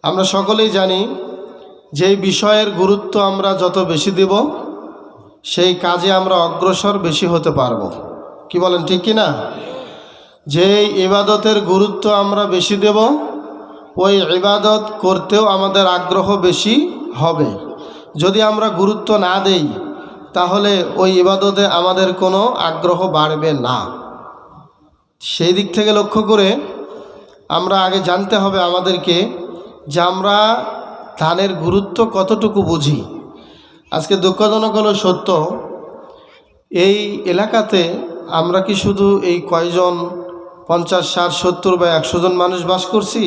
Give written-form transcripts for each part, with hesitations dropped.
আমরা সকলেই জানি যে বিষয়ের গুরুত্ব আমরা যত বেশি দেব সেই কাজে আমরা অগ্রসর বেশি হতে পারবো। কি বলেন, ঠিক কি না? যেই ইবাদতের গুরুত্ব আমরা বেশি দেব ওই ইবাদত করতেও আমাদের আগ্রহ বেশি হবে। যদি আমরা গুরুত্ব না দেই তাহলে ওই ইবাদতে আমাদের কোনো আগ্রহ বাড়বে না। সেই দিক থেকে লক্ষ্য করে আমরা আগে জানতে হবে আমাদেরকে যে আমরা ধানের গুরুত্ব কতটুকু বুঝি। আজকে দুঃখজনক হলো সত্য, এই এলাকাতে আমরা কি শুধু এই কয়জন 50, 60, 70 বা 100 জন মানুষ বাস করছি,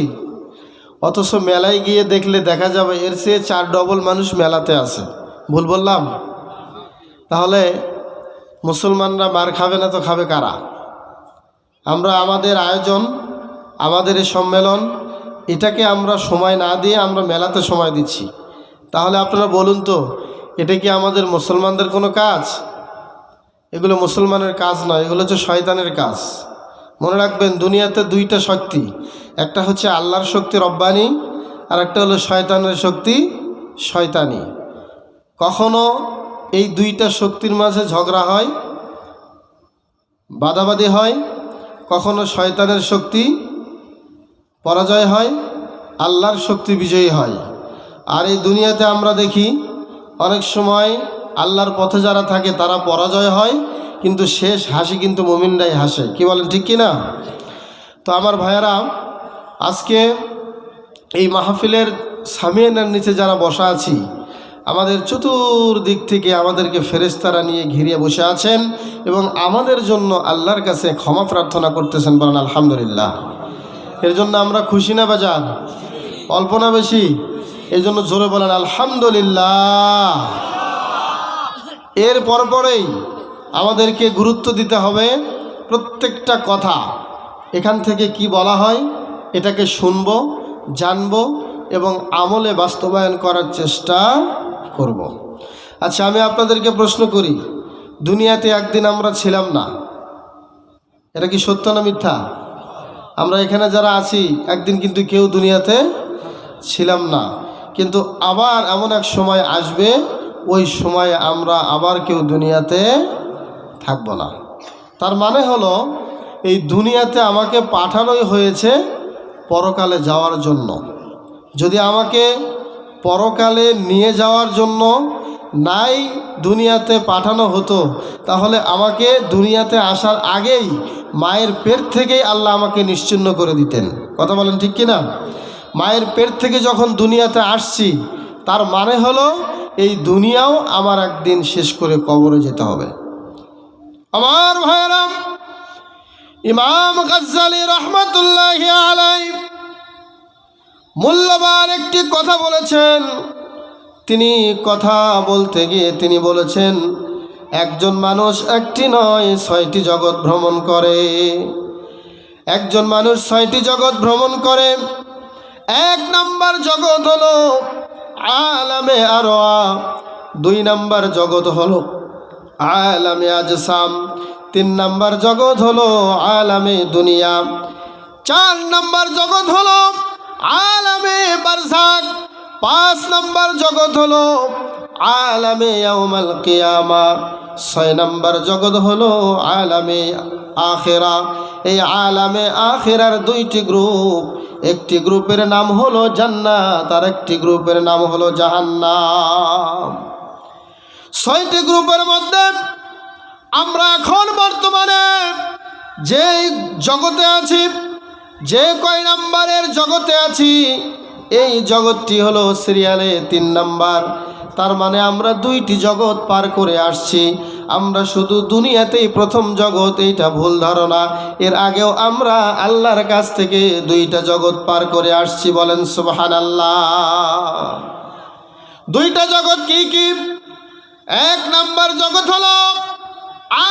অথচ মেলায় গিয়ে দেখলে দেখা যাবে এর চেয়ে 4 ডবল মানুষ মেলাতে আছে। ভুল বললাম? তাহলে মুসলমানরা মার খাবে না তো খাবে কারা? আমরা আমাদের আয়োজন, আমাদের এই সম্মেলন, এটাকে আমরা সময় না দিয়ে আমরা মেলাতে সময় দিচ্ছি। তাহলে আপনারা বলুন তো, এটা কি আমাদের মুসলমানদের কোনো কাজ? এগুলো মুসলমানের কাজ নয়, এগুলো হচ্ছে শয়তানের কাজ। মনে রাখবেন, দুনিয়াতে 2টা শক্তি, একটা হচ্ছে আল্লাহর শক্তি রব্বানি, আর একটা হলো শয়তানের শক্তি শয়তানি। কখনো এই 2টা শক্তির মাঝে ঝগড়া হয়, বাদাবাদি হয়, কখনো শয়তানের শক্তি পরাজয় হয়, আল্লাহর শক্তি বিজয়ী হয়। আর এই দুনিয়াতে আমরা দেখি অনেক সময় আল্লাহর পথে যারা থাকে তারা পরাজয় হয়, কিন্তু শেষ হাসি কিন্তু মুমিনরাই হাসে। কি বলেন, ঠিক কি না? তো আমার ভাইয়েরা, আজকে এই মাহফিলের সামিয়ানার নিচে যারা বসা আছি, আমাদের চতুর্দিক থেকে আমাদেরকে ফেরেশতারা নিয়ে ঘিরে বসে আছেন এবং আমাদের জন্য আল্লাহর কাছে ক্ষমা প্রার্থনা করতেছেন। বলেন আলহামদুলিল্লাহ। এর জন্য আমরা খুশি না বাজার? অল্প না বেশি? এই জন্য জোরে বলেন আলহামদুলিল্লাহ। এর পরপরেই আমাদেরকে গুরুত্ব দিতে হবে প্রত্যেকটা কথা। এখান থেকে কি বলা হয় এটাকে শুনব, জানব এবং আমলে বাস্তবায়ন করার চেষ্টা করব। আচ্ছা, আমি আপনাদেরকে প্রশ্ন করি, দুনিয়াতে একদিন আমরা ছিলাম না, এটা কি সত্য না মিথ্যা? আমরা এখানে যারা আছি একদিন কিন্তু কেউ দুনিয়াতে ছিলাম না, কিন্তু আবার এমন এক সময় আসবে, ওই সময়ে আমরা আবার কেউ দুনিয়াতে থাকব না। তার মানে হলো এই দুনিয়াতে আমাকে পাঠানোই হয়েছে পরকালে যাওয়ার জন্য। যদি আমাকে পরকালে নিয়ে যাওয়ার জন্য নাই দুনিয়াতে পাঠানো হতো, তাহলে আমাকে দুনিয়াতে আসার আগেই মায়ের পেট থেকেই আল্লাহ আমাকে নিশ্চিহ্ন করে দিতেন। কথা বলেন, ঠিক কিনা? মায়ের পেট থেকে যখন দুনিয়াতে আসছি, তার মানে হলো এই দুনিয়াও আমার একদিন শেষ করে কবরে যেতে হবে। আমার ভাইয়েরা, ইমাম গাজ্জালি রহমাতুল্লাহি আলাইহি মূল্যবান একটি কথা বলেছেন। তিনি কথা বলতে গিয়ে তিনি বলেছেন, একজন মানুষ একটি নয় 6টি জগৎ ভ্রমণ করে। একজন মানুষ 6টি জগৎ ভ্রমণ করে। 1 নাম্বার জগৎ হলো আলামে আরওয়া, 2 নাম্বার জগৎ হলো আলামে আজসাম, 3 নাম্বার জগৎ হলো আলামে দুনিয়া, 4 নাম্বার জগৎ হলো আলামে বারজাক, 5 নাম্বার জগৎ হলো আলামে ইয়াউমাল কিয়ামা, 6 নাম্বার জগৎ হলো আলামে আখিরা। এই আলামে আখিরার 2টি গ্রুপ, একটি গ্রুপের নাম হলো জান্নাত আর একটি গ্রুপের নাম হলো জাহান্নাম। 6টি গ্রুপের মধ্যে আমরা এখন বর্তমানে যে জগতে আছি, যে কয় নাম্বারের জগতে আছি, এই জগৎটি হলো সিরিয়ালে 3 নাম্বার। তার মানে আমরা 2টি জগৎ পার করে আসছি। আমরা শুধু দুনিয়াতেই প্রথম জগৎ, এইটা ভুল ধারণা। এর আগেও আমরা আল্লাহর কাছ থেকে 2টা জগৎ পার করে আসছি। বলেন সুবহানাল্লাহ। 2টা জগৎ কি কি? 1 নাম্বার জগৎ হলো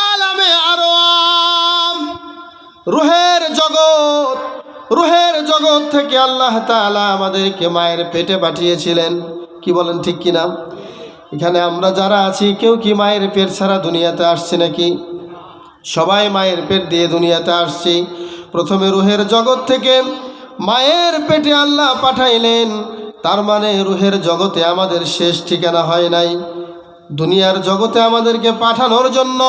আলামে আরওয়া, রূহের জগৎ। রূহের জগৎ থেকে আল্লাহ তাআলা আমাদেরকে মায়ের পেটে পাঠিয়েছিলেন। কি বলেন, ঠিক কিনা? এখানে আমরা যারা আছি কেউ কি মায়ের পেট ছাড়া দুনিয়াতে আসছে নাকি? সবাই মায়ের পেট দিয়ে দুনিয়াতে আসছি। প্রথমে রূহের জগৎ থেকে মায়ের পেটে আল্লাহ পাঠাইলেন, তার মানে রুহের জগতে আমাদের শেষ ঠিকানা হয় নাই। দুনিয়ার জগতে আমাদেরকে পাঠানোর জন্য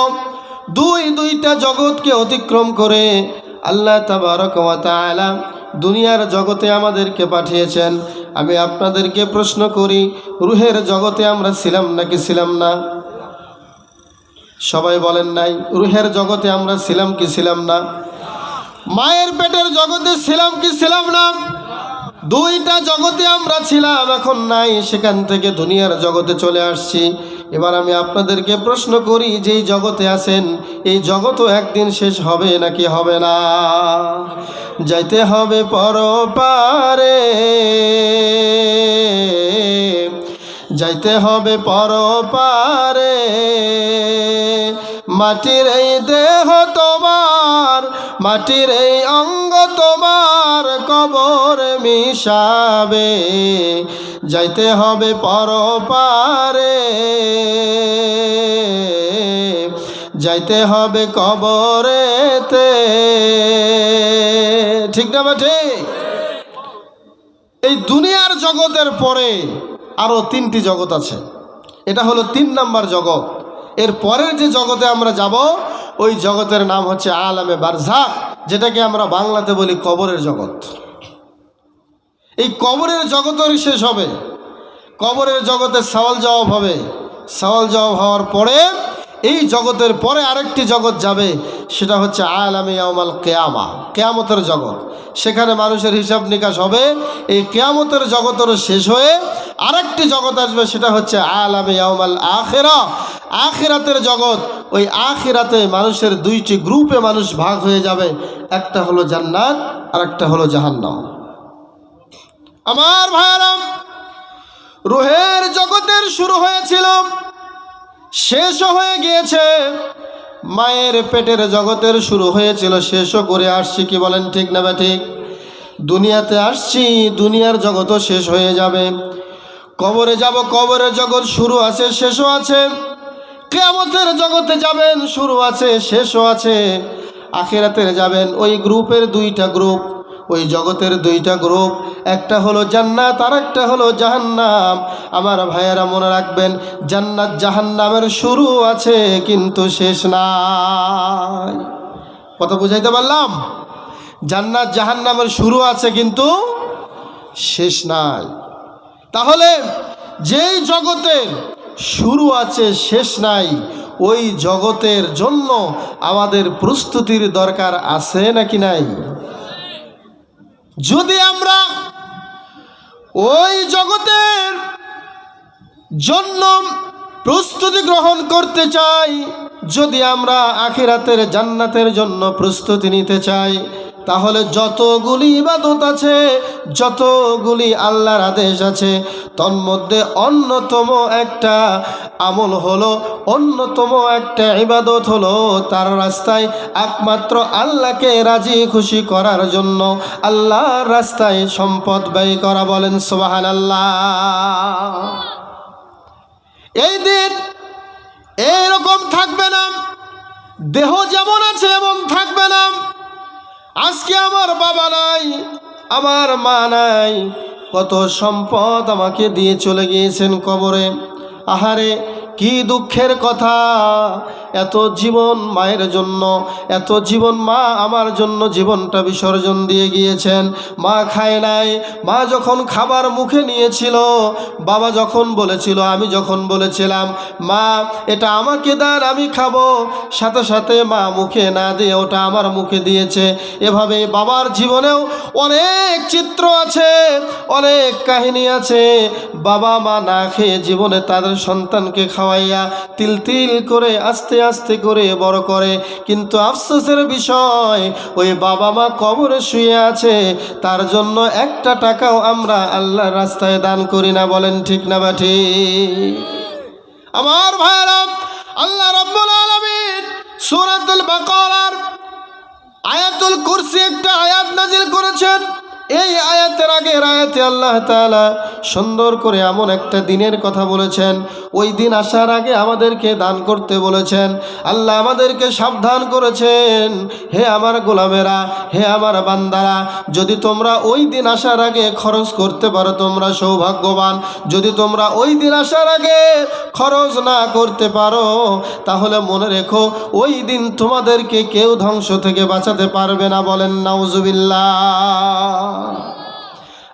দুইটা জগৎকে অতিক্রম করে আল্লাহ তাবারক ওয়া তাআলা দুনিয়ার জগতে আমাদেরকে পাঠিয়েছেন। আমি আপনাদেরকে প্রশ্ন করি, রুহের জগতে আমরা ছিলাম নাকি ছিলাম না? সবাই বলেন নাই। রুহের জগতে আমরা ছিলাম কি ছিলাম না? মায়ের পেটের জগতে ছিলাম কি ছিলাম না? দুইটা জগতে আমরা ছিলাম, এখন নাই, সেখান থেকে দুনিয়ার জগতে চলে আসছি। এবার আমি আপনাদেরকে প্রশ্ন করি, যেই জগতে আছেন এই জগৎও একদিন শেষ হবে নাকি হবে না? যাইতে হবে পরপারে, যাইতে হবে পরপারে। মাটির এই দেহ তোমার, মাটির এই অঙ্গ তোমার কবরে মিশাবে। যাইতে হবে পরপারে, যাইতে হবে কবরেতে। ঠিক না বেঠে? এই দুনিয়ার জগতের পরে আরো 3টি জগৎ আছে। এটা হলো 3 নাম্বার জগৎ। এর পরের যে জগতে আমরা যাব ওই জগতের নাম হচ্ছে আলামে বারজাখ, যেটাকে আমরা বাংলাতে বলি কবরের জগৎ। এই কবরের জগতের শেষ হবে, কবরের জগতে সওয়াল জবাব হবে। সওয়াল জবাব হওয়ার পরে এই জগতের পরে আরেকটি জগৎ যাবে, সেটা হচ্ছে আলামে ইয়াউমাল কিয়ামা, কিয়ামতের জগৎ। সেখানে মানুষের হিসাব নিকাশ হবে। এই কিয়ামতের জগতেরও শেষ হয়ে আরেকটি জগৎ আসবে, সেটা হচ্ছে আলামে ইয়াউমাল আখিরা, আখিরাতের জগৎ। ওই আখিরাতে মানুষের 2টি গ্রুপে মানুষ ভাগ হয়ে যাবে, একটা হলো জান্নাত আর একটা হলো জাহান্নাম। আমার ভাইয়ারা, রুহের জগতের শুরু হয়েছিল, শেষও হয়ে গিয়েছে। মায়ের পেটের জগতের শুরু হয়েছিল, শেষও করে আসছি। কি বলেন, ঠিক না বা ঠিক? দুনিয়াতে আসছি, দুনিয়ার জগৎও শেষ হয়ে যাবে। কবরে যাব, কবরের জগৎ শুরু আছে শেষও আছে। কিয়ামতের জগতে যাবেন, শুরু আছে শেষও আছে। আখিরাতের যাবেন, ওই গ্রুপের 2টা গ্রুপ, ওই জগতের 2টা গ্রুপ, একটা হলো জান্নাত আর একটা হলো জাহান্নাম। আমার ভাইয়েরা মনে রাখবেন, জান্নাত জাহান্নামের শুরু আছে কিন্তু শেষ নাই। কথা বুঝাইতে পারলাম? জান্নাত জাহান্নামের শুরু আছে কিন্তু শেষ নাই। তাহলে যেই জগতের শুরু আছে শেষ নাই, ওই জগতের জন্য আমাদের প্রস্তুতির দরকার আছে নাকি নাই? যদি আমরা ওই জগতের জন্য প্রস্তুতি গ্রহণ করতে চাই, যদি আমরা আখিরাতের জান্নাতের জন্য প্রস্তুতি নিতে চাই, তাহলে যতগুলি ইবাদত আছে, যতগুলি আল্লাহর আদেশ আছে, তন্মধ্যে অন্যতম একটা আমল হলো, অন্যতম একটা ইবাদত হলো তার রাস্তায় একমাত্র আল্লাহকে রাজি খুশি করার জন্য আল্লাহর রাস্তায় সম্পদ ব্যয় করা। বলেন সুবহানাল্লাহ। এই দিন এইরকম থাকবে না, দেহ যেমন আছে এমন থাকবে না। আজকে আমার বাবা নাই, আমার মা নাই, কত সম্পদ আমাকে দিয়ে চলে গিয়েছেন কবরে। আহারে কি দুঃখের কথা! এত জীবন মায়ের জন্য, এত জীবন মা আমার জন্য জীবনটা বিসর্জন দিয়ে গিয়েছেন। মা খায় নাই, মা যখন খাবার মুখে নিয়েছিল, বাবা যখন বলেছিল, আমি যখন বলেছিলাম মা এটা আমাকে দেন আমি খাবো, সাথে সাথে মা মুখে না দিয়ে ওটা আমার মুখে দিয়েছে। এভাবে বাবার জীবনেও অনেক চিত্র আছে, অনেক কাহিনী আছে। বাবা মা না খেয়ে জীবনে তাদের সন্তানকে খাওয়াইয়া তিল তিল করে আস্তে আস্তে করে বড় করে, কিন্তু আফসোসের বিষয় ওই বাবা মা কবরে শুয়ে আছে, তার জন্য একটা টাকাও আমরা আল্লাহর রাস্তায় দান করি না। বলেন ঠিক না বা ঠিক? আমার ভাইরা, আল্লাহ রাব্বুল আলামিন সূরাতুল বাকারার আয়াতুল কুরসি একটা আয়াত নাজিল করেছেন। এই আয়াতের আগের আয়াতে আল্লাহ তাআলা সুন্দর করে এমন একটা দিনের কথা বলেছেন, ওই দিন আসার আগে আমাদেরকে দান করতে বলেছেন। আল্লাহ আমাদেরকে সাবধান করেছেন, হে আমার গোলামেরা, হে আমার বান্দারা, যদি তোমরা ওই দিন আসার আগে খরচ করতে পারো তোমরা সৌভাগ্যবান। যদি তোমরা ওই দিন আসার আগে খরচ না করতে পারো তাহলে মনে রেখো ওই দিন তোমাদেরকে কেউ ধ্বংস থেকে বাঁচাতে পারবে না। বলেন নাউজুবিল্লাহ।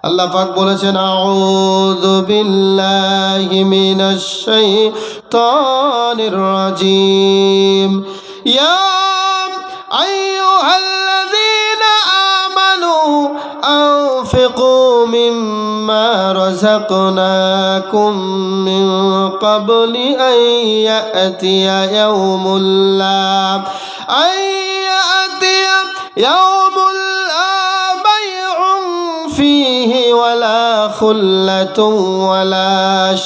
আল্লাহ পাক বলেছেন, আউযু বিল্লাহি মিনাশ শাইতানির রাজিম। ইয়া আইয়ুহাল্লাযীনা আমানু আনফিকু মিম্মা রাযাকনাকুম মিন ক্বাবলি আন ইয়াতিয়া ইয়াউমুল فيه ولا خلة ولا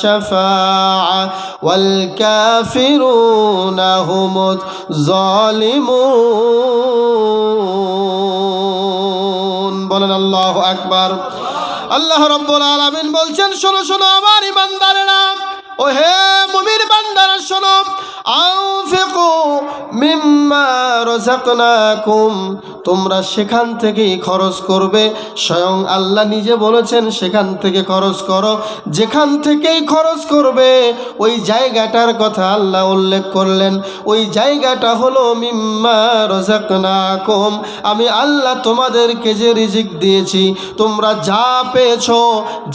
شفاعة والكافرون هم الظالمون। বলেন আল্লাহু আকবার। আল্লাহ রাব্বুল আলামিন বলছেন, শোনো শোনো আমার ইমানদারেরা, ও হে মুমিন বান্দারা শোনো, আনফিকু মিম্মা রাযাকনাকুম, তোমরা সেখান থেকেই খরচ করবে। স্বয়ং আল্লাহ নিজে বলেছেন সেখান থেকে খরচ করো। যেখান থেকেই খরচ করবে ওই জায়গাটার কথা আল্লাহ উল্লেখ করলেন। ওই জায়গাটা হলো মিম্মা রাযাকনাকুম, আমি আল্লাহ তোমাদেরকে যে রিজিক দিয়েছি, তোমরা যা পেয়েছো,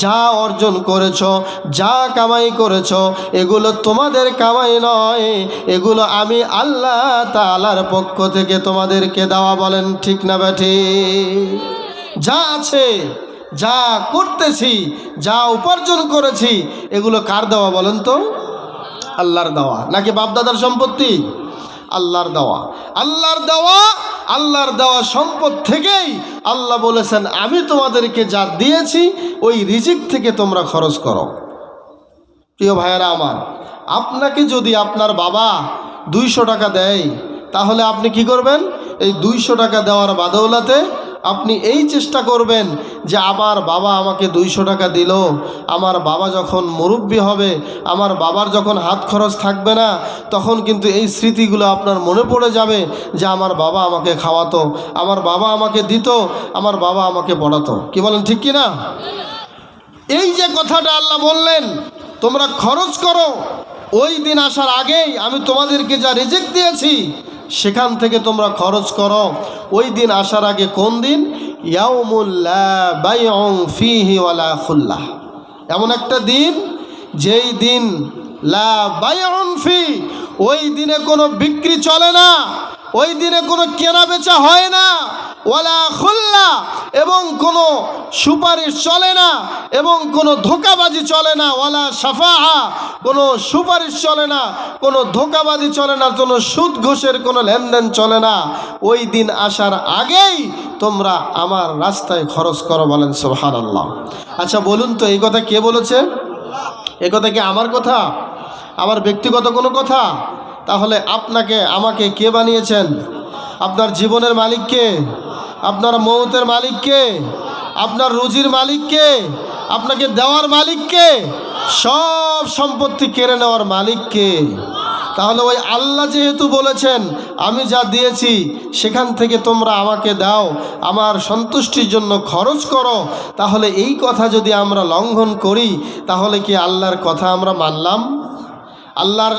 যা অর্জন করেছো, যা কামাই করেছো, এগুলো তোমাদের কামাই নয়, এগুলো আমি আল্লাহ তাআলার পক্ষ থেকে তোমাদেরকে দেওয়া। বলেন ঠিক না বেঠিক? যা আছে, যা করতেছি, যা উপার্জন করেছি, এগুলো কার দেওয়া বলেন তো? আল্লাহর দেওয়া নাকি বাপদাদার সম্পত্তি? আল্লাহর দেওয়া। আল্লাহর দেওয়া, আল্লাহর দেওয়া সম্পদ থেকেই আল্লাহ বলেছেন আমি তোমাদেরকে যা দিয়েছি ওই রিজিক থেকে তোমরা খরচ করো। প্রিয় ভাইয়েরা আমার, আপনাকে যদি আপনার বাবা 200 টাকা দেয় তাহলে আপনি কি করবেন? এই 200 টাকা দেওয়ার বাদৌলাতে আপনি এই চেষ্টা করবেন যে আমার বাবা আমাকে 200 টাকা দিল, আমার বাবা যখন মুরব্বি হবে, আমার বাবার যখন হাত খরচ থাকবে না, তখন কিন্তু এই স্মৃতিগুলো আপনার মনে পড়ে যাবে যে আমার বাবা আমাকে খাওয়াতো, আমার বাবা আমাকে দিত, আমার বাবা আমাকে পড়াতো। কি বলেন ঠিক কি না? এই যে কথাটা আল্লাহ বললেন তোমরা খরচ করো, ওই দিন আসার আগেই আমি তোমাদেরকে যা রিজিক দিয়েছি সেখান থেকে তোমরা খরচ করো। ওই দিন আসার আগে কোন দিন? ইয়াউমুল লা বাইউন ফীহি ওয়ালা খুল্লাহ, এমন একটা দিন যেই দিন লা বাইউন ফি, ওই দিনে কোনো বিক্রি চলে না, ওই দিনে কোনো কেনা বেচা হয় না, ওয়ালা খুল্লা, এবং কোনো সুপারিশ চলে না, এবং কোনো ধোঁকাবাজি চলে না, ওয়ালা শাফাআ, কোনো সুপারিশ চলে না, কোনো ধোঁকাবাজি চলে না, কোনো সুদ ঘোষের কোনো লেনদেন চলে না। ওই দিন আসার আগেই তোমরা আমার রাস্তায় খরচ করো। বলেন সুবহানাল্লাহ। আচ্ছা বলুন তো, এই কথা কে বলেছে? এ কথা কি আমার কথা, আমার ব্যক্তিগত কোনো কথা? তাহলে আপনাকে আমাকে কে বানিয়েছেন? আপনার জীবনের মালিক কে? আপনার মৌতের মালিক কে? আপনার রুজির মালিক কে? আপনাকে দেওয়ার মালিক কে? সব সম্পত্তি কেড়ে নেওয়ার মালিক কে? তাহলে ওই আল্লাহ যেহেতু বলেছেন আমি যা দিয়েছি সেখান থেকে তোমরা আমাকে দাও, আমার সন্তুষ্টির জন্য খরচ করো, তাহলে এই কথা যদি আমরা লঙ্ঘন করি তাহলে কি আল্লাহর কথা আমরা মানলাম? আল্লাহর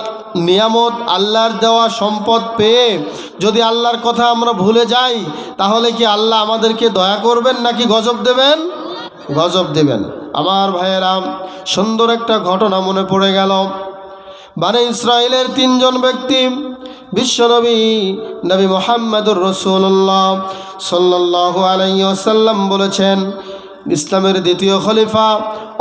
নিয়ামত, আল্লাহর দেওয়া সম্পদ পেয়ে যদি আল্লাহর কথা আমরা ভুলে যাই তাহলে কি আল্লাহ আমাদেরকে দয়া করবেন নাকি গজব দেবেন? গজব দেবেন। আমার ভাইয়েরা, সুন্দর একটা ঘটনা মনে পড়ে গেল। বনি ইসরাইলের 3 জন ব্যক্তি বিশ্বনবী নবী মুহাম্মদুর রাসূলুল্লাহ সাল্লাল্লাহু আলাইহি ওয়াসাল্লাম বলেছেন, ইসলামের দ্বিতীয় খলিফা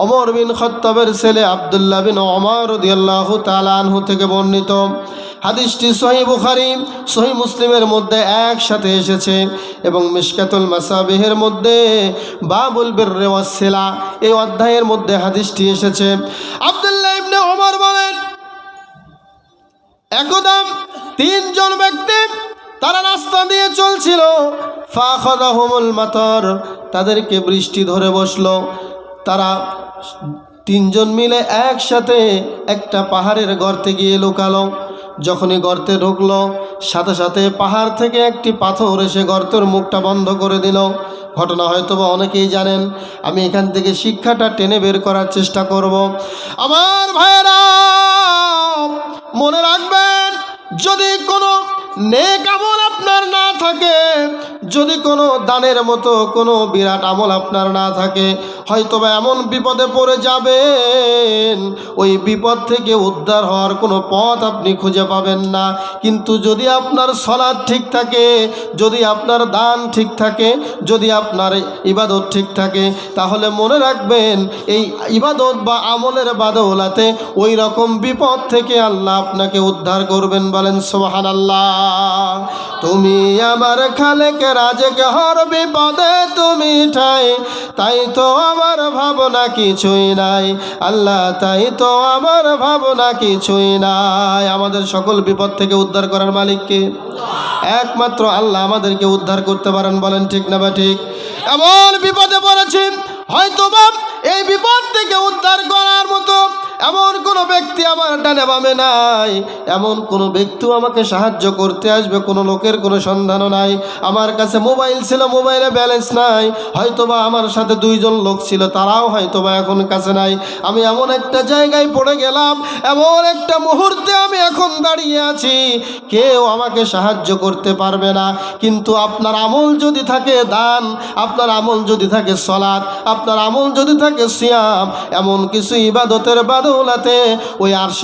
ওমর বিন খাত্তাবের ছেলে আব্দুল্লাহ বিন ওমর রাদিয়াল্লাহু তাআলা আনহু থেকে বর্ণিত। হাদিসটি সহিহ বুখারী, সহিহ মুসলিমের মধ্যে একসাথে এসেছে এবং মিশকাতুল মাসাবিহের মধ্যে বাবুল বিররি ওয়াস সিলা এই অধ্যায়ের মধ্যে হাদিসটি এসেছে। আব্দুল্লাহ ইবনে ওমর বলেন, একদা 3 জন ব্যক্তি তারা রাস্তা দিয়ে চলছিল, ফাখাযাহুমুল মাতার, তাদেরকে বৃষ্টি ধরে বসলো। তারা তিনজন মিলে একসাথে একটা পাহাড়ের গর্তে গিয়ে লুকালো। যখনই গর্তে ঢুকলো, সাথে সাথে পাহাড় থেকে একটি পাথর এসে গর্তের মুখটা বন্ধ করে দিল। ঘটনা হয়তো বা অনেকেই জানেন, আমি এখান থেকে শিক্ষাটা টেনে বের করার চেষ্টা করব। আমার ভাইয়েরা মনে রাখবেন, যদি কোনো নেক আমল আপনার না থাকে, যদি কোনো দানের মতো কোনো বিরাট আমল আপনার না থাকে, হয়তোবা এমন বিপদে পড়ে যাবেন, ওই বিপদ থেকে উদ্ধার হওয়ার কোনো পথ আপনি খুঁজে পাবেন না। কিন্তু যদি আপনার সালাত ঠিক থাকে, যদি আপনার দান ঠিক থাকে, যদি আপনার ইবাদত ঠিক থাকে, তাহলে মনে রাখবেন এই ইবাদত বা আমলের বাদৌলাতে ওই রকম বিপদ থেকে আল্লাহ আপনাকে উদ্ধার করবেন। বলেন সুবহানাল্লাহ। তুমি আমার খালেক রাজেক, হর বিপদে তুমি ঠাই, তাই তো আমার ভাবনা কিছুই নাই আল্লাহ, তাই তো আমার ভাবনা কিছুই নাই। আমাদের সকল বিপদ থেকে উদ্ধার করার মালিককে একমাত্র আল্লাহ আমাদেরকে উদ্ধার করতে পারেন। বলেন ঠিক না বা ঠিক? এমন বিপদে পড়েছি, হয়তো বা এই বিপদ থেকে উদ্ধার করার মতো এমন কোনো ব্যক্তি আমার ডানে বামে নাই, এমন কোনো ব্যক্তিও আমাকে সাহায্য করতে আসবে কোনো লোকের কোনো সন্ধানও নাই। আমার কাছে মোবাইল ছিল, মোবাইলে ব্যালেন্স নাই, হয়তোবা আমার সাথে দুইজন লোক ছিল, তারাও হয়তোবা এখন কাছে নাই। আমি এমন একটা জায়গায় পড়ে গেলাম, এমন একটা মুহূর্তে আমি এখন দাঁড়িয়ে আছি, কেউ আমাকে সাহায্য করতে পারবে না। কিন্তু আপনার আমল যদি থাকে দান, আপনার আমল যদি থাকে সালাত, আপনার আমল যদি থাকে সিয়াম, এমন কিছু ইবাদতের বাদৌলাতে ওই আরশ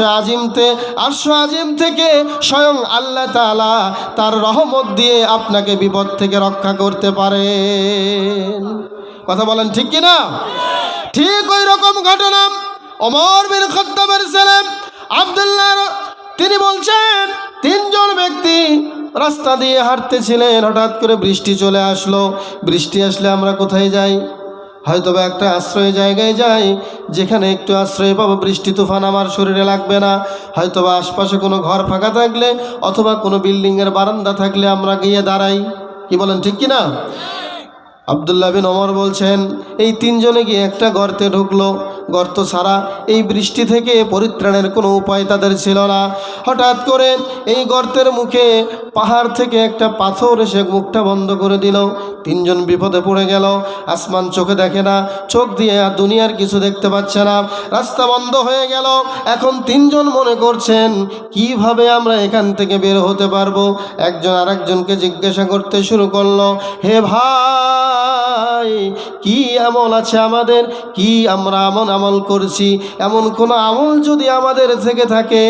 আজিম থেকে স্বয়ং আল্লাহ তাআলা তার রহমত দিয়ে আপনাকে বিপদ থেকে রক্ষা করতে পারেন। কথা বলেন ঠিক কিনা? ঠিক ওই রকম ঘটনা ওমর বিন খাত্তাবের ছেলে আব্দুল্লাহ, তিনি বলছেন, তিনজন ব্যক্তি রাস্তা দিয়ে হাঁটতেছিলেন, হঠাৎ করে বৃষ্টি চলে আসলো। বৃষ্টি আসলে আমরা কোথায় যাই? হয়তোবা একটা আশ্রয় জায়গায় যাই, যেখানে একটু আশ্রয় পাবো, বৃষ্টি তুফান আমার শরীরে লাগবে না। হয়তোবা আশপাশে কোনো ঘর ফাঁকা থাকলে অথবা কোনো বিল্ডিংয়ের বারান্দা থাকলে আমরা গিয়ে দাঁড়াই। কি বলেন ঠিক কিনা? আব্দুল্লাহ বিন ওমর বলছেন, এই তিনজনে গিয়ে একটা গর্তে ঢুকলো। গর্ত ছাড়া এই বৃষ্টি থেকে পরিত্রাণের কোনো উপায় তাদের ছিল না। হঠাৎ করে এই গর্তের মুখে পাহাড় থেকে একটা পাথর এসে মুখটা বন্ধ করে দিল। তিনজন বিপদে পড়ে গেল। আসমান চোখে দেখে না, চোখ দিয়ে আর দুনিয়ার কিছু দেখতে পাচ্ছে না, রাস্তা বন্ধ হয়ে গেল। এখন তিনজন মনে করছেন কিভাবে আমরা এখান থেকে বের হতে পারবো। একজন আরেকজনকে জিজ্ঞাসা করতে শুরু করলো, হে ভাই, কি আমল আছে আমাদের, কি আমরা আমল করছি, এমন কোন আমল যদি আমাদের থেকে থাকে,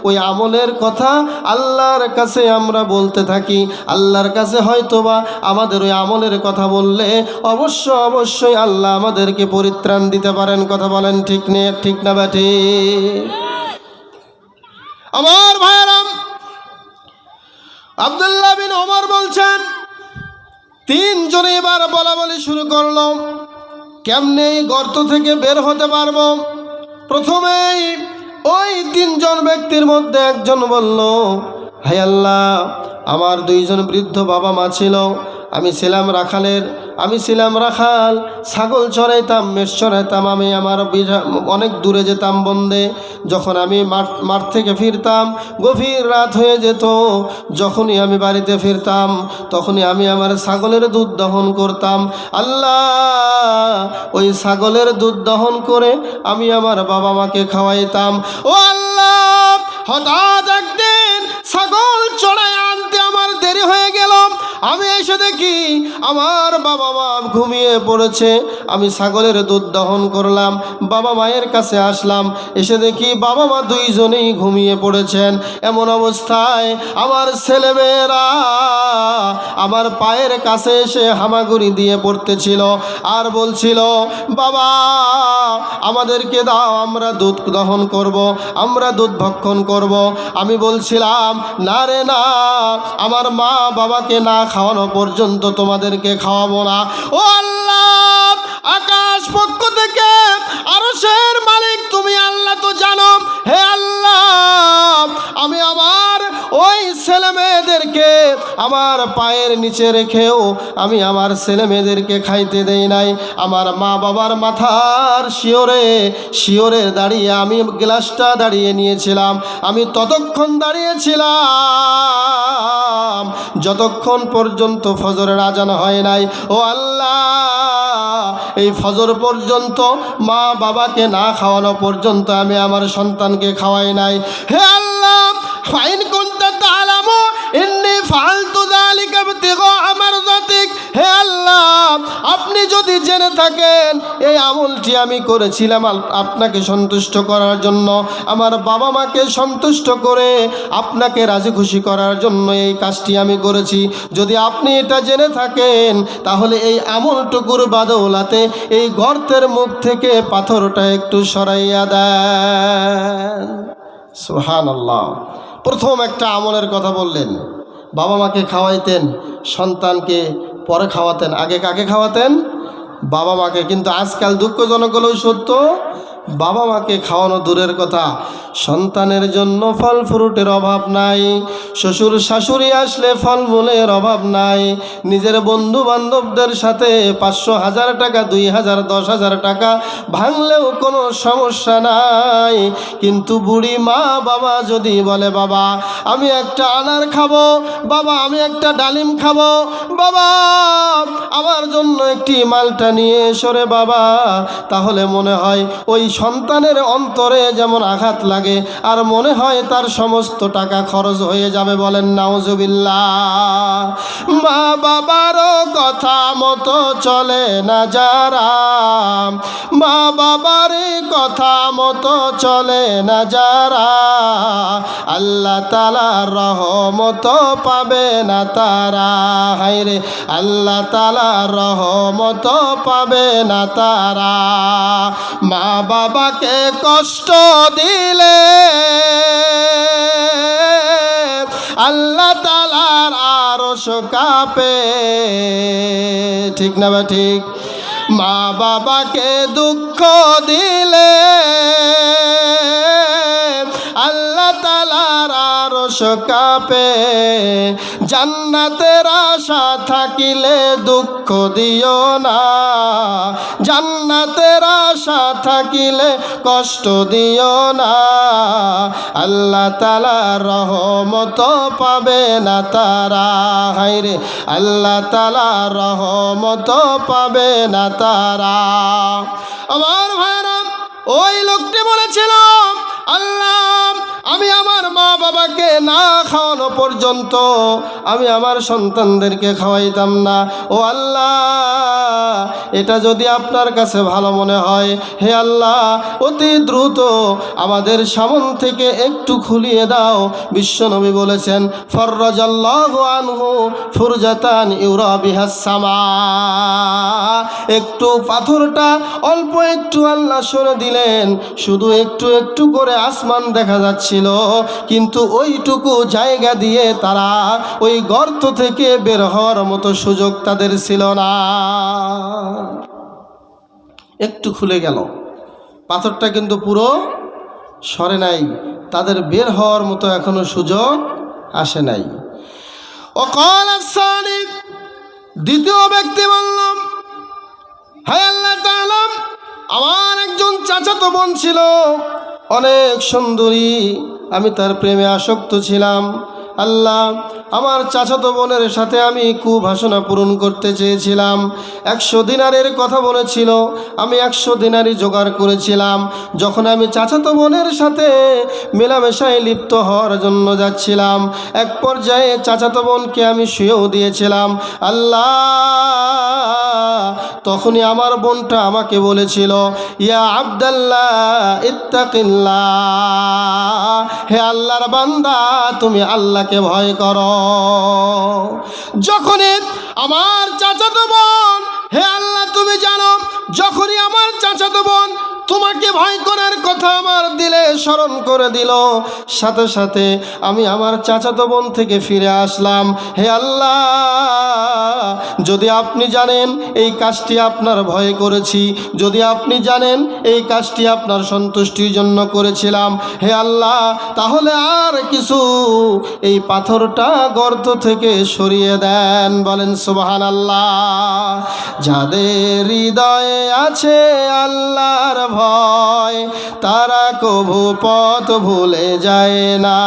ওই আমলের কথা আল্লাহর কাছে আমরা বলতে থাকি। আল্লাহর কাছে হয়তোবা আমাদের ওই আমলের কথা বললে অবশ্যই আল্লাহ আমাদেরকে পরিত্রাণ দিতে পারেন। কথা বলেন ঠিক না ব্যাঠি? আমার ভাইরাম, আব্দুল্লাহ বিন ওমর বলছেন, তিনজনে এবার বলা বলি শুরু করলো, কেমনে এই গর্ত থেকে বের হতে পারবো। প্রথমেই ওই তিনজন ব্যক্তির মধ্যে একজন বলল, হায় আল্লাহ, আমার দুইজন বৃদ্ধ বাবা মা ছিল, আমি ছিলাম রাখাল, ছাগল চড়াইতাম, মেষ চড়াইতাম, আমি আমার অনেক দূরে যেতাম বন্দে। যখন আমি মাঠ থেকে ফিরতাম গভীর রাত হয়ে যেত, যখনই আমি বাড়িতে ফিরতাম তখনই আমি আমার ছাগলের দুধ দহন করতাম। আল্লাহ, ওই ছাগলের দুধ দহন করে আমি আমার বাবা মাকে খাওয়াইতাম। ও আল্লাহ, হঠাৎ একদিন ছাগল চড়াই আনতে আমার দেরি হয়ে গেল। আমি এসে দেখি আমার বাবা মা ঘুমিয়ে পড়েছে। আমি ছাগলের দুধ দহন করলাম, বাবা মায়ের কাছে আসলাম, এসে দেখি বাবা মা দুইজনেই ঘুমিয়ে পড়েছেন। এমন অবস্থায় আমার ছেলেমেয়েরা আমার পায়ের কাছে এসে হামাগুড়ি দিয়ে পড়তেছিল আর বলছিল, বাবা আমাদেরকে দাও, আমরা দুধ দহন করব, আমরা দুধ ভক্ষণ করব। আমি বলছিলাম, না রে না, আমার মা বাবাকে না খাওয়ানো পর্যন্ত তোমাদেরকে খাওয়াবো না। ও আল্লাহ, আকাশ পক্ষ থেকে আরশের মালিক তুমি আল্লাহ তো জানো। হে আল্লাহ, আমি আমার ওই ছেলে মেয়েদের মেয়েদেরকে আমার পায়ের নিচে রেখেও আমি আমার ছেলে মেয়েদেরকে খাইতে দেই নাই। আমার মা বাবার মাথার শিওরে দাঁড়িয়ে আমি গ্লাসটা দাঁড়িয়ে নিয়েছিলাম। আমি ততক্ষণ দাঁড়িয়েছিলাম যতক্ষণ পর্যন্ত ফজরের আজান হয় নাই। ও আল্লাহ, এই ফজর পর্যন্ত মা বাবাকে না খাওয়ানো পর্যন্ত আমি আমার সন্তানকে খাওয়াই নাই। হে আল্লাহ, ফাইন কুনতা তাআলামু ইন্নী ফাআলতু যালিকা ইবতিগা মারযাতিক। হে আল্লাহ, আপনি যদি জেনে থাকেন এই আমলটি আমি করেছিলাম আপনাকে সন্তুষ্ট করার জন্য, আমার বাবা মাকে সন্তুষ্ট করে আপনাকে রাজি খুশি করার জন্য এই কাজটি আমি করেছি, যদি আপনি এটা জেনে থাকেন তাহলে এই আমলটুকুর বাদৌলাতে এই গর্তের মুখ থেকে পাথরটা একটু সরাইয়া দেন। সুবহানাল্লাহ। প্রথম একটা আমলের কথা বললেন। বাবা মাকে খাওয়াইতেন, সন্তানকে পরে খাওয়াতেন। আগে কাকে খাওয়াতেন? বাবা মাকে। কিন্তু আজকাল দুঃখজনক হলেও সত্য, বাবা মাকে খাওয়ানো দূরের কথা, সন্তানের জন্য ফল ফ্রুটের অভাব নাই, শ্বশুর শাশুড়ি আসলে ফলমূলের অভাব নাই, নিজের বন্ধু বান্ধবদের সাথে 500, 1000 টাকা, 2000, 10,000 টাকা ভাঙলেও কোনো সমস্যা নাই। কিন্তু বুড়ি মা বাবা যদি বলে, বাবা আমি একটা আনার খাবো, বাবা আমি একটা ডালিম খাবো, বাবা আমার জন্য একটি মালটা নিয়ে এসো রে বাবা, তাহলে মনে হয় ওই সন্তানের অন্তরে যেমন আঘাত লাগে আর মনে হয় তার সমস্ত টাকা খরচ হয়ে যাবে। বলেন নাউজুবিল্লাহ। মা বাবারও কথা মতো চলে না যারা, মা বাবার কথা মতো চলে না যারা, আল্লাহ তাআলার রহমত পাবে না তারা। হায়রে আল্লাহ তাআলার রহমত পাবে না তারা। মা বাবাকে কষ্ট দিলে আল্লাহ তাআলার আরশ কাঁপে। ঠিক না বা ঠিক? মা বাবাকে দুঃখ দিলে আল্লাহ তাআলার আরশ কাঁপে। জান্নাতের আশা থাকিলে দুঃখ দিও না, জান্নাতের আশা থাকিলে কষ্ট দিও না, আল্লাহ তাআলার রহমত পাবে না তারা। হায়রে আল্লাহ তাআলার রহমত পাবে না তারা। আমার ভাইরা, ওই লোকটি বলেছিল, আল্লাহ আমি আমার মা বাবাকে না খাওয়ানো পর্যন্ত আমি আমার সন্তানদেরকে খাওয়াইতাম না। ও আল্লাহ, এটা যদি আপনার কাছে ভালো মনে হয়, হে আল্লাহ অতি দ্রুত আমাদের সামন থেকে একটু খুলিয়ে দাও। বিশ্বনবী বলেছেন, ফররাজাল্লাহু আনহু ফুরজাতান ইউরা বিহাস সামা। একটু পাথরটা অল্প একটু আল্লাহ সরে দিলেন, শুধু একটু একটু করে আসমান দেখা যাচ্ছিল, কিন্তু ওইটুকু জায়গা দিয়ে তারা ওই গর্ত থেকে বের হওয়ার মতো সুযোগ তাদের ছিল না। একটু খুলে গেল, পাথরটা কিন্তু পুরো সরে নাই, তাদের বের হওয়ার মতো এখনো সুযোগ আসে নাই। ওয়াকাল আস-সানি, দ্বিতীয় ব্যক্তি বললাম, হায় আল্লাহ তাআলা, আমার একজন চাচাতো বোন ছিল, অনেক সুন্দরী, আমি তার প্রেমে আসক্ত ছিলাম। আল্লাহ, আমার চাচাতো বোনের সাথে আমি কুভাষণা পূরণ করতে চেয়েছিলাম। 100 দিনারের কথা বলেছিল, আমি 100 দিনারই জোগাড় করেছিলাম। যখন আমি চাচাতো বোনের সাথে মেলামেশায় লিপ্ত হওয়ার জন্য যাচ্ছিলাম, এক পর্যায়ে চাচাতো বোনকে আমি শুয়েও দিয়েছিলাম। আল্লাহ, তখনই আমার বোনটা আমাকে বলেছিল, ইয়া আব্দাল্লাহ ইত্তাকিল্লাহ, হে আল্লাহর বান্দা তুমি আল্লাহকে ভয় করো। যখনই আমার চাচাতো বোন, হে আল্লাহ তুমি জানো, যখনই আমার চাচাতো বোন তোমাকে ভয় করার কথা আমার দিলে স্মরণ করে দিল, সাথে সাথে আমি আমার চাচাতো বোন থেকে ফিরে আসলাম। হে আল্লাহ, যদি আপনি জানেন এই কাজটি আপনার ভয়ে করেছি, যদি আপনি জানেন এই কাজটি আপনার সন্তুষ্টির জন্য করেছিলাম, হে আল্লাহ, তাহলে আর কিছু এই পাথরটা গর্ত থেকে সরিয়ে দেন। বলেন সুবহানাল্লাহ। যাদের হৃদয়ে আছে আল্লাহর ভয়, তারা কভু পথ ভুলে যায় না।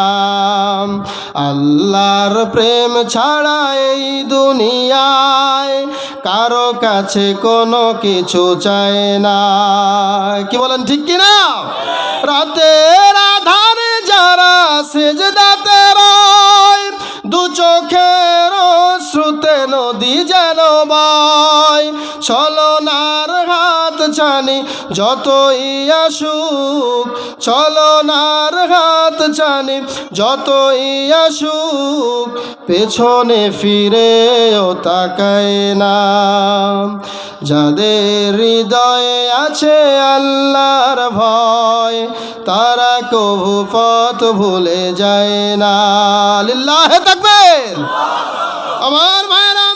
আল্লাহর প্রেম ছাড়া এই দুনিয়ায় কারো কাছে কোনো কিছু চায় না। কি বলেন, ঠিক কিনা? রাতের আধারে যারা সেজদাতে রয়, দু চোখের শ্রুতে নদী যেন বয়। ছলনার হাত ছানি যতই আসুক, ছলনার হাত ছানি যতই আসুক, পেছনে ফিরেও তাকায় না। যাদের হৃদয়ে আছে আল্লাহর ভয়, তারা কভু পথ ভুলে যায় না। লিল্লাহে তাকবীর। আমার ভাইরা,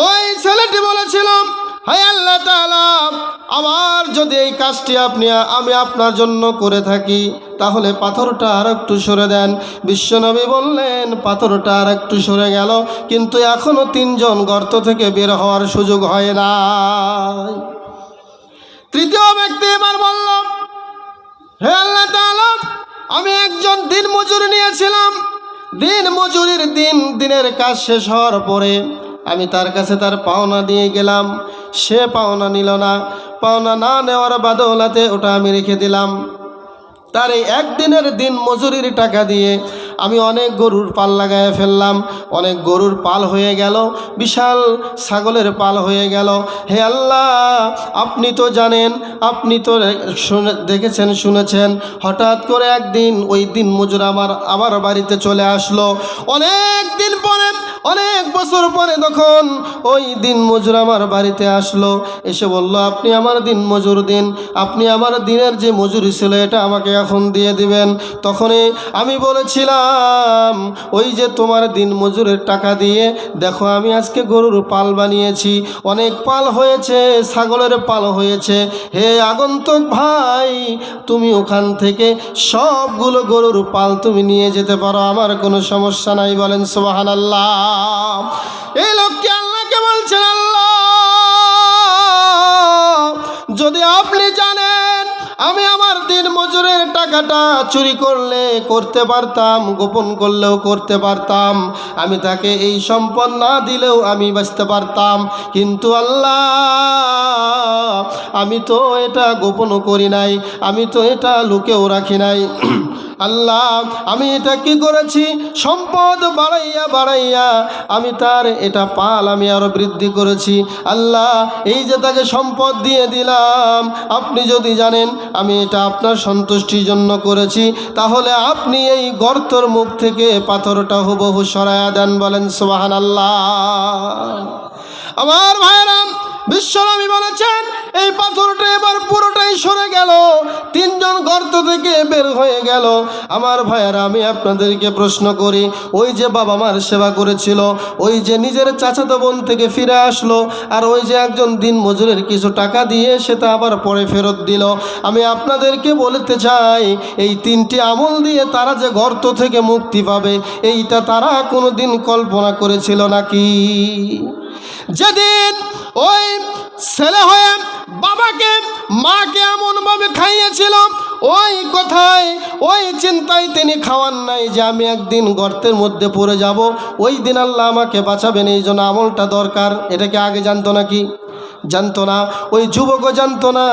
ওই ছেলেটি বলেছিল, হায় আল্লাহ তাআলা, আমার যদি এই কাজটি আমি আপনার জন্য করে থাকি, তাহলে পাথরটা আর একটু সরে দেন। বিশ্বনবী বললেন, পাথরটা আর একটু সরে গেল, কিন্তু এখনো তিনজন গর্ত থেকে বের হওয়ার সুযোগ হয় না। তৃতীয় ব্যক্তি এবার বলল, হে আল্লাহ তাআলা, আমি একজন দিনমজুর নিয়েছিলাম। দিনের কাজ শেষ হওয়ার পরে আমি তার কাছে তার পাওনা দিয়ে গেলাম, সে পাওনা নিল না। পাওনা না নেওয়ার বাদৌলাতে ওটা আমি রেখে দিলাম। তার এই একদিনের দিন মজুরির টাকা দিয়ে আমি অনেক গরুর পাল লাগায় ফেললাম। অনেক গরুর পাল হয়ে গেল, বিশাল ছাগলের পাল হয়ে গেল। হে আল্লাহ, আপনি তো জানেন, আপনি তো দেখেছেন, শুনেছেন। হঠাৎ করে একদিন ওই দিন মজুর আমার বাড়িতে চলে আসলো। অনেক দিন পরে, অনেক বছর পরে তখন ওই দিন মজুর আমার বাড়িতে আসলো, এসে বলল, আপনি আমার দিন মজুর দিন, আপনি আমার দিনের যে মজুরি ছিল এটা আমাকে এখন দিয়ে দিবেন। তখনই আমি বলেছিলাম, ওই যে তোমার দিন মজুরের টাকা দিয়ে দেখো আমি আজকে গরুর পাল বানিয়েছি, অনেক পাল হয়েছে, ছাগলের পাল হয়েছে। হে আগন্তুক ভাই, তুমি ওখান থেকে সবগুলো গরুর পাল তুমি নিয়ে যেতে পারো, আমার কোনো সমস্যা নাই। বলেন সুবহানাল্লাহ। এই লোককে আল্লাহকে বলছেন, আল্লাহ, যদি আপনি জানেন আমি আমার দিন মজুরের টাকাটা চুরি করতে পারতাম, গোপন করলেও করতে পারতাম, আমি তাকে এই সম্পদ না দিলেও আমি বাঁচতে পারতাম, কিন্তু আল্লাহ, আমি তো এটা গোপনও করি নাই, আমি তো এটা লুকেও রাখি নাই। আল্লাহ, আমি এটা কি করেছি, সম্পদ বাড়াইয়া আমি তার এটা পাল আমি আরো বৃদ্ধি করেছি। আল্লাহ, এই যে তাকে সম্পদ দিয়ে দিলাম, আপনি যদি জানেন আমি এটা আপনার সন্তুষ্টির জন্য করেছি, তাহলে আপনি এই গর্তর মুখ থেকে পাথরটা হুবহু সরায়া দেন। বলেন সুবহানাল্লাহ। আমার ভাইরা, বিশ্বনবী বলেছেন, এই পাথরটা এবার পুরোটাই সরে গেল, তিনজন গর্ত থেকে বের হয়ে গেল। আমার ভাইয়ারা, আমি আপনাদেরকে প্রশ্ন করি, ওই যে বাবা মার সেবা করেছিল, ওই যে নিজের চাচাতো বোন থেকে ফিরে আসলো, আর ওই যে একজন দিন মজুরের কিছু টাকা দিয়ে সেটা আবার পরে ফেরত দিল, আমি আপনাদেরকে বলতে চাই, এই তিনটি আমল দিয়ে তারা যে গর্ত থেকে মুক্তি পাবে, এইটা তারা কোনোদিন কল্পনা করেছিল নাকি? যেদিন ওই ছেলে হয়ে বাবাকে মাকে এমনভাবে খাইয়েছিল, ওই কথায় ওই চিন্তায় তিনি খাওয়ান নাই যে আমি একদিন গর্তের মধ্যে পড়ে যাব, ওই দিন আল্লাহ আমাকে বাঁচাবেন, এই জন্য আমলটা দরকার। এটাকে আগে জানতো নাকি? জানতো না। ওই যুবকও জানতো না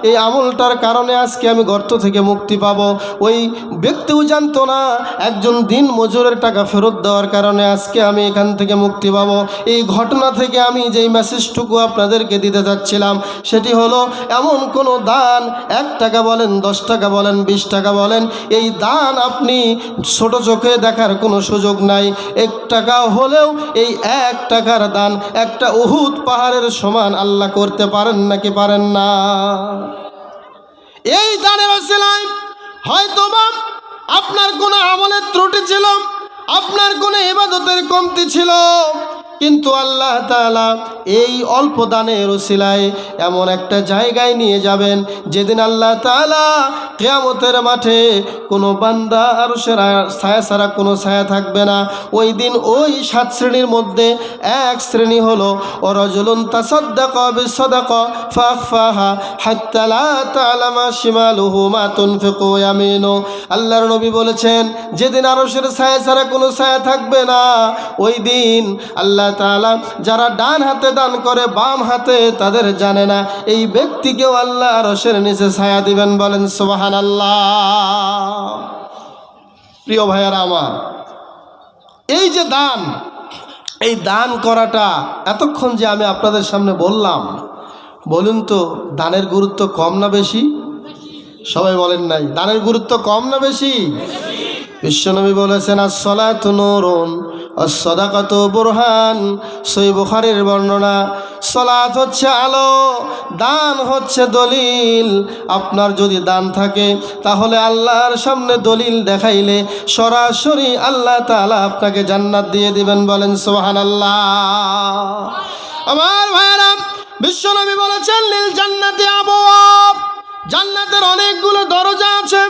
এই আমলটার কারণে আজকে আমি গর্ত থেকে মুক্তি পাব। ওই ব্যক্তিও জানতো না একজন দিন মজুরের টাকা ফেরত দেওয়ার কারণে আজকে আমি এখান থেকে মুক্তি পাব। এই ঘটনা থেকে আমি যেই মেসেজটুকু আপনাদেরকে দিতে যাচ্ছিলাম সেটি হলো, এমন কোনো দান, 1 টাকা বলেন, 10 টাকা বলেন, 20 টাকা বলেন, এই দান আপনি ছোট চোখে দেখার কোনো সুযোগ নাই। 1 টাকা হলেও এই 1 টাকার দান একটা উহুদ পাহাড়ের সমান আল্লাহ করতে পারেন নাকি পারেন না? হয়তোবা আপনার কোনো আমলের ত্রুটি ছিল, আপনার কোনো ইবাদতের কমতি ছিল, কিন্তু আল্লাহ তাআলা এই অল্প দানের উসিলায় এমন একটা জায়গায় নিয়ে যাবেন যেদিন আল্লাহ তাআলা কিয়ামতের মাঠে কোনো বান্দা আরশের ছায়া ছাড়া কোনো ছায়া থাকবে না। ওই দিন ওই 7 শ্রেণীর মধ্যে এক শ্রেণী হলো ওয়ারাজুলুন তাসাদ্দাকা বিসাদাকা ফাখফাহা হাত্তা লা তা'লামা শিমালুহু মা তুনফিকু ইয়ামিনু। আল্লাহর নবী বলেছেন যেদিন আরশের ছায়া ছাড়া কোনো ছায়া থাকবে না, ওই দিন আল্লাহ তাআলা যারা ডান হাতে দান করে বাম হাতে তাদের জানে না, এই ব্যক্তিকেও আল্লাহ আরশের নিচে ছায়া দিবেন। বলেন সুবহানাল্লাহ। প্রিয় ভাইয়ারা আমার, এই যে দান, এই দান করাটা এতক্ষণ যে আমি আপনাদের সামনে বললাম, বলুন তো দানের গুরুত্ব কম না বেশি? সবাই বলেন নাই, দানের গুরুত্ব কম না বেশি? বিশ্বনবী বলেছেন আস-সালাতু নূরুন আস-সাদাকাতু বুরহান। সহিহ বুখারীর বর্ণনা, সালাত হচ্ছে আলো, দান হচ্ছে দলিল। আপনার যদি দান থাকে তাহলে আল্লাহর সামনে দলিল দেখাইলে সরাসরি আল্লাহ তাআলা আপনাকে জান্নাত দিয়ে দিবেন। বলেন সুবহানাল্লাহ। আমার ভাইরা, বিশ্বনবী বলেছেন লিল জান্নাতি আবওয়াব, জান্নাতের অনেকগুলো দরজা আছে।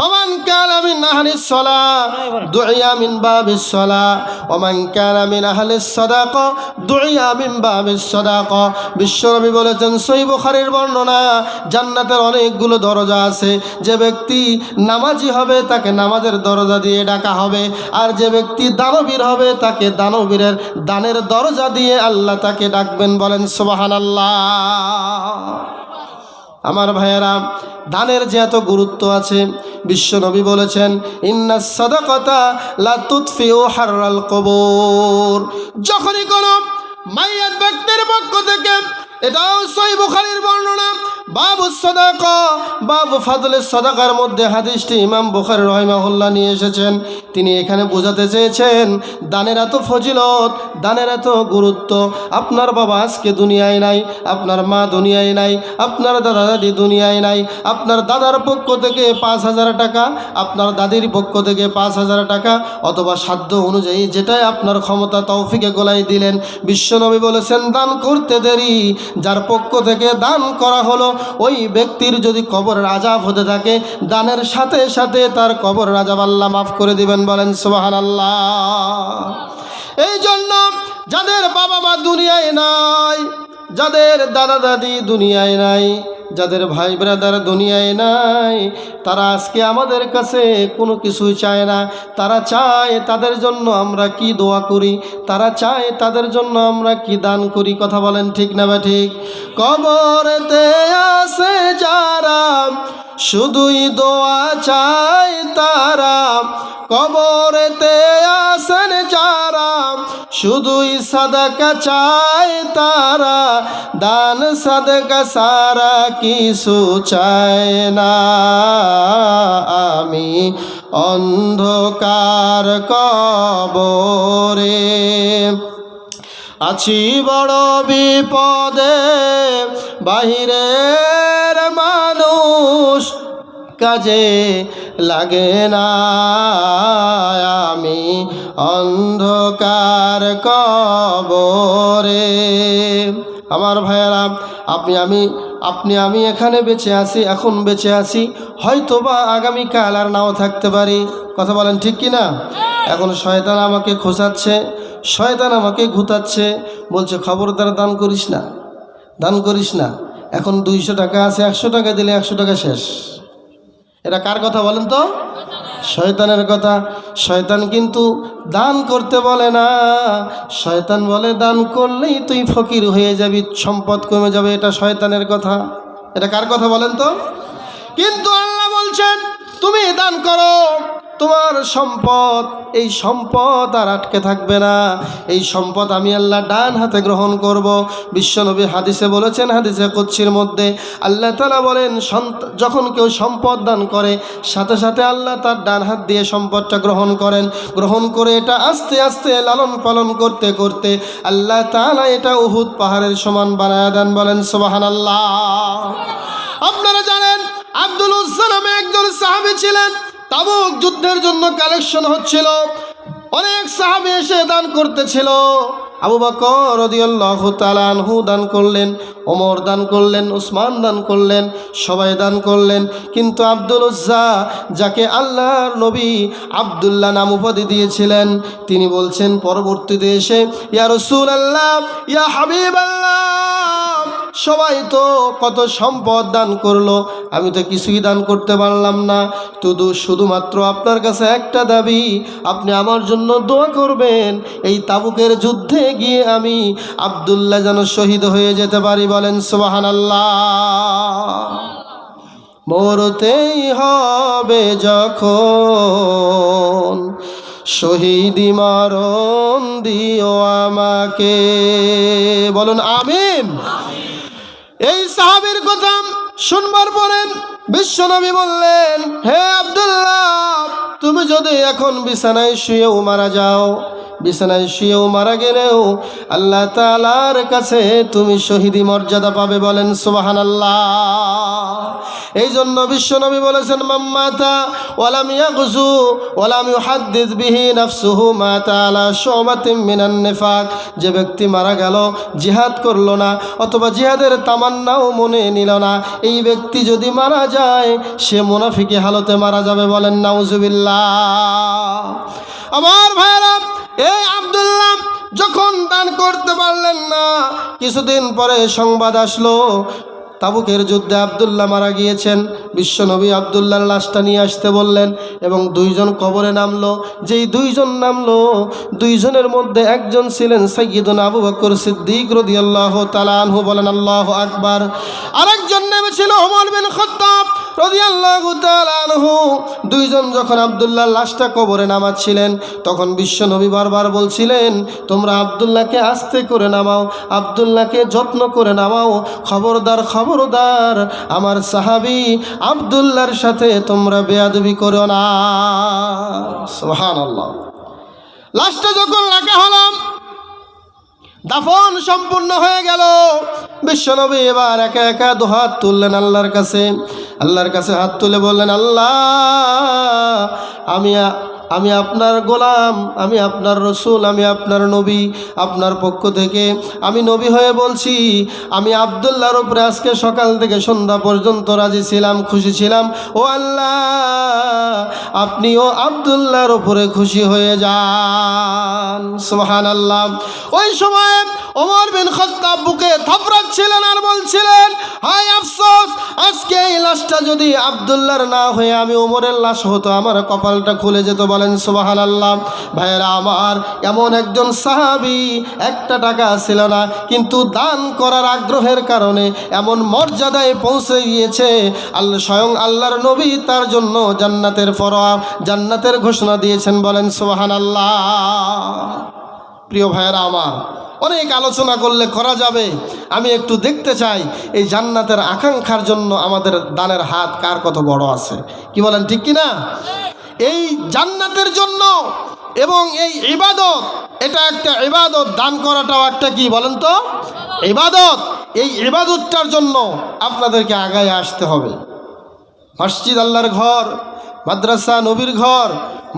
ফামান কানা মিন আহলিস সালাহ দুইয়া মিন বাবিস সালাহ ওয়া মান কানা মিন আহলিস সাদাকা দুইয়া মিন বাবিস সাদাকা। বিশ্বনবী বলেছেন, সহিহ বুখারীর বর্ণনা, জান্নাতের অনেকগুলো দরজা আছে। যে ব্যক্তি নামাজি হবে তাকে নামাজের দরজা দিয়ে ডাকা হবে, আর যে ব্যক্তি দানবীর হবে তাকে দানবীরের দানের দরজা দিয়ে আল্লাহ তাকে ডাকবেন। বলেন সুবহানাল্লাহ। আমার ভাইয়েরা, দানের যে এত গুরুত্ব আছে, বিশ্বনবী বলেছেন ইন্নাস সাদাকাতা লা তুতফিউ হাররাল কবুর। যখনই কোনো মাইয়াত ব্যক্তির পক্ষ থেকে, এটাও সহিহ বুখারীর বর্ণনা, বাবু সাদাকা বাবু ফাদলের সাদাকার মধ্যে হাদিসটি ইমাম বুখারী রাহিমাহুল্লাহ নিয়ে এসেছেন। তিনি এখানে বোঝাতে চেয়েছেন দানের এত ফজিলত, দানের এত গুরুত্ব। আপনার বাবা আজকে দুনিয়ায় নাই, আপনার মা দুনিয়ায় নাই, আপনার দাদা দাদি দুনিয়ায় নাই, আপনার দাদার পক্ষ থেকে 5,000 টাকা, আপনার দাদির পক্ষ থেকে 5,000 টাকা, অথবা সাধ্য অনুযায়ী যেটাই আপনার ক্ষমতা তৌফিকে গোলাই দিলেন। বিশ্বনবী বলেছেন দান করতে দেরি, যার পক্ষ থেকে দান করা হলো ওই ব্যক্তির যদি কবরের আযাব হতে থাকে, দানের সাথে সাথে তার কবরের আযাব আল্লাহ মাফ করে দিবেন। বলেন সুবহানাল্লাহ। এই জন্য যাদের বাবা মা দুনিয়ায় নাই, যাদের দাদা দাদি দুনিয়ায় নাই, যাদের ভাই ব্রাদার দুনিয়ায় নাই, তারা আজকে আমাদের কাছে কোনো কিছুই চায় না। তারা চায় তাদের জন্য আমরা কি দোয়া করি, তারা চায় তাদের জন্য আমরা কি দান করি। কথা বলেন ঠিক না বা ঠিক? কবরেতে আসে যারা শুধুই দোয়া চায় তারা, কবরেতে আসেন যারা শুধুই সাদাকা চায় তারা, দান সাদাকা সারা কিছু চায় না। আমি অন্ধকার কবরে আছি বড় বিপদে, বাহিরের মানুষ কাজে লাগে না। আমি অন্ধকার কবরে। আমার ভাইয়েরা, আপনি আমি এখানে বেঁচে আছি, এখন বেঁচে আছি, হয়তোবা আগামীকাল আর নাও থাকতে পারি। কথা বলেন ঠিক কি না? এখন শয়তান আমাকে খোঁচাচ্ছে, শয়তান আমাকে ঘুতাচ্ছে, বলছে খবরদার দান করিস না, দান করিস না। এখন 200 টাকা আছে, 100 টাকা দিলে 100 টাকা শেষ। এটা কার কথা বলেন তো? শয়তানের কথা। শয়তান কিন্তু দান করতে বলে না, শয়তান বলে দান করলেই তুই ফকির হয়ে যাবি, সম্পদ কমে যাবে। এটা শয়তানের কথা। এটা কার কথা বলেন তো? কিন্তু আল্লাহ বলছেন তুমি দান করো, তোমার সম্পদ, এই সম্পদ আর আটকে থাকবে না। এই সম্পদ আমি আল্লাহ ডান হাতে গ্রহণ করব। বিশ্বনবী হাদিসে বলেছেন, হাদিসে কুদসির মধ্যে আল্লাহ তাআলা বলেন যখন কেউ সম্পদ দান করে, সাথে সাথে আল্লাহ তার ডান হাত দিয়ে সম্পদটা গ্রহণ করেন। গ্রহণ করে এটা আস্তে আস্তে লালন পালন করতে করতে আল্লাহ তাআলা এটা উহুদ পাহাড়ের সমান বানায় দেন। বলেন সুবহানাল্লাহ। আপনারা জানেন আব্দুল উজ্জা নামে একজন সাহাবী ছিলেন, তাবুক যুদ্ধের জন্য কালেকশন হচ্ছিল, অনেক সাহাবী এসে দান করতেছিল। আবু বকর রাদিয়াল্লাহু তাআলা আনহু দান করলেন, ওমর দান করলেন, উসমান দান করলেন, সবাই দান করলেন। কিন্তু আব্দুল উজ্জা, যাকে আল্লাহর নবী আব্দুল্লাহ নাম উপাধি দিয়েছিলেন, তিনি বলছেন পরবর্তীতে এসে, ইয়া রাসূলুল্লাহ, ইয়া হাবিবাল্লাহ, সবাই তো কত সম্পদ দান করলো, আমি তো কিছুই দান করতে পারলাম না। শুধুমাত্র আপনার কাছে একটা দাবি, আপনি আমার জন্য দোয়া করবেন, এই তাবুকের যুদ্ধে গিয়ে আমি আব্দুল্লাহ যেন শহীদ হয়ে যেতে পারি। বলেন সুবহানাল্লাহ। মরতেই হবে যখন, শহীদি মরণ দিও আমাকে। বলুন আমিন। এই সাহাবীর কথা শুনবার পরে বিশ্বনবী বললেন, হে আব্দুল্লাহ, তুমি যদি এখন বিছানায় শুয়েও মারা যাও, বিছানায় শুয়েও মারা গেলেও আল্লাহ তাআলার কাছে তুমি শহীদি মর্যাদা পাবে। বলেন সুবহানাল্লাহ। এই জন্য বিশ্বনবী বলেছেন, মাম্মাতা ওয়ালাম ইয়াগজু ওয়ালাম ইউহাদ্দিস বিহি নাফসুহু মাতা আলা শুবাতিন মিনান নিফাক। যে ব্যক্তি মারা গেল, জিহাদ করলো না অথবা জিহাদের তামান্নাও মনে নিল না, এই ব্যক্তি যদি মারা যায় সে মুনাফিকি হালতে মারা যাবে। বলেন নাউজুবিল্লাহ। আমার ভাইরা, এই আব্দুল্লাহ যখন দান করতে পারলেন না, কিছুদিন পরে সংবাদ আসলো তাবুকের যুদ্ধে আব্দুল্লাহ মারা গিয়েছেন। বিশ্বনবী আব্দুল্লাহর লাশটা নিয়ে আসতে বললেন এবং দুইজন কবরে নামলো। যেই দুইজন নামলো, দুইজনের মধ্যে একজন ছিলেন সাইয়্যিদুনা আবু বকর সিদ্দিক রাদিয়াল্লাহু তাআলা আনহু। বলেন আল্লাহু আকবার। আরেকজন নেমেছিল ওমর বিন খাত্তাব রাদিয়াল্লাহু তাআলা আনহু। দুইজন যখন আব্দুল্লাহর লাশটা কবরে নামাচ্ছিলেন, তখন বিশ্বনবী বারবার বলছিলেন, তোমরা আব্দুল্লাহকে আস্তে করে নামাও, আব্দুল্লাহকে যত্ন করে নামাও, খবরদার খবরদার আমার সাহাবী আব্দুল্লাহর সাথে তোমরা বেয়াদবি করো না। সুবহানাল্লাহ। লাশটা যখন রাখা হলো, দাফন সম্পূর্ণ হয়ে গেল, বিশ্বনবী এবার একা একা দুহাত তুললেন আল্লাহর কাছে। আল্লাহর কাছে হাত তুলে বললেন, আল্লাহ, আমি আপনার গোলাম, আমি আপনার রসুল, আমি আপনার নবী। আপনার পক্ষ থেকে আমি নবী হয়ে বলছি, আমি আব্দুল্লাহর উপরে আজকে সকাল থেকে সন্ধ্যা পর্যন্ত রাজি ছিলাম, খুশি ছিলাম। ও আল্লাহ, আপনিও আব্দুল্লাহর উপরে খুশি হয়ে যান। সুবহানাল্লাহ। ওই সময় ওমর বিন খাত্তাব বুকে থাপড়াচ্ছিলেন আর বলছিলেন, হায় আফসোস, আজকে এই লাশটা যদি আব্দুল্লাহর না হয়ে আমি ওমরের লাশ হতো, আমার কপালটা খুলে যেত। বলেন সুবহানাল্লাহ। ভাইয়েরা আমার, এমন একজন সাহাবী, একটা টাকা ছিল না, কিন্তু দান করার আগ্রহের কারণে এমন মর্যাদায় পৌঁছে গিয়েছে, স্বয়ং আল্লাহর নবী তার জন্য জান্নাতের জান্নাতের ঘোষণা দিয়েছেন। বলেন সুবহানাল্লাহ। প্রিয় ভাইয়েরা আমার, অনেক আলোচনা করলে করা যাবে, আমি একটু দেখতে চাই এই জান্নাতের আকাঙ্ক্ষার জন্য আমাদের দানের হাত কার কত বড় আছে। কি বলেন, ঠিক কিনা? এই জান্নাতের জন্য এবং এই ইবাদত, এটা একটা ইবাদত, দান করাটাও একটা কি বলেন তো ইবাদত। এই ইবাদতটার জন্য আপনাদেরকে আগায় আসতে হবে। মসজিদ আল্লাহর ঘর, মাদ্রাসা নবীর ঘর,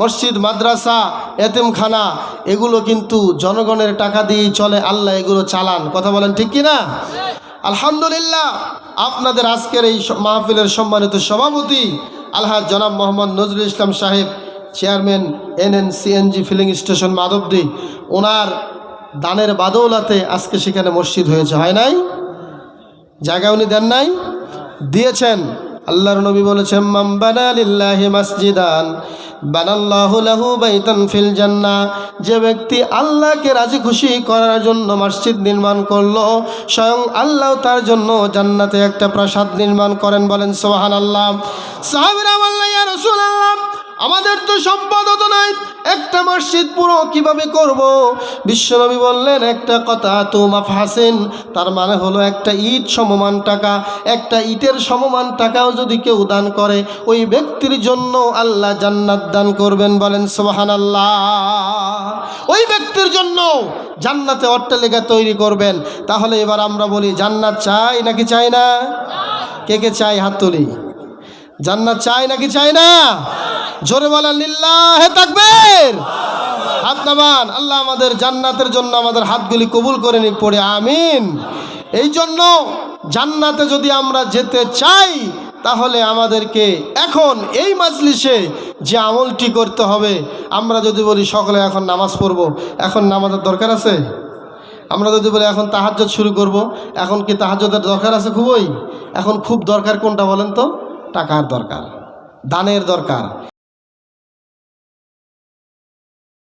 মসজিদ মাদ্রাসা এতিমখানা, এগুলো কিন্তু জনগণের টাকা দিয়েই চলে, আল্লাহ এগুলো চালান। কথা বলেন, ঠিক কিনা? আলহামদুলিল্লাহ, আপনাদের আজকের এই মাহফিলের সম্মানিত সভাপতি আলহাজ জনাব মোহাম্মদ নজরুল ইসলাম সাহেব, chairman NNCNG filling station Madhabdi, ওনার দানের বাদৌলাতে আজকে সেখানে মসজিদ হয়েছে। হয় নাই? জায়গা উনি দেন নাই, দিয়েছেন। আল্লাহর নবী বলেছেন, মান বানা লিল্লাহি মাসজিদান বানাল্লাহু লাহু বাইতান ফিল জান্নাহ। যে ব্যক্তি আল্লাহকে রাজি খুশি করার জন্য মসজিদ নির্মাণ করলো, স্বয়ং আল্লাহ তার জন্য জান্নাতে একটা প্রাসাদ নির্মাণ করেন। বলেন সুবহানাল্লাহ। সাহাবীরা বললেন, ইয়া রাসূলুল্লাহ, আমাদের তো সম্পদ তো নাই, একটা মসজিদ পুরো কিভাবে করব? বিশ্বনবী বললেন, একটা কথা তো মাফহাসিন, তার মানে হলো একটা ইট সমমান টাকা, একটা ইটের সমমান টাকাও যদি কেউ দান করে, ওই ব্যক্তির জন্য আল্লাহ জান্নাত দান করবেন। বলেন সুবহানাল্লাহ। ওই ব্যক্তির জন্য জান্নাতে অট্টালিকা তৈরি করবেন। তাহলে এবার আমরা বলি, জান্নাত চাই নাকি চাই না? কে কে চাই হাত তুলি। জান্নাত চাই নাকি চাই না? জোরে বলেন লিল্লাহে তাকবীর। হাত নামান। আল্লাহ আমাদের জান্নাতের জন্য আমাদের হাতগুলি কবুল করে নিক, পড়ে আমিন। এই জন্য জান্নাতে যদি আমরা যেতে চাই তাহলে আমাদেরকে এখন এই মাজলিসে যে আমলটি করতে হবে, আমরা যদি বলি সকলে এখন নামাজ পড়ব, এখন নামাজের দরকার আছে? আমরা যদি বলি এখন তাহাজ্জুদ শুরু করব, এখন কি তাহাজ্জুদের দরকার আছে? খুবই। এখন খুব দরকার কোনটা বলেন তো? টাকার দরকার, দানের দরকার।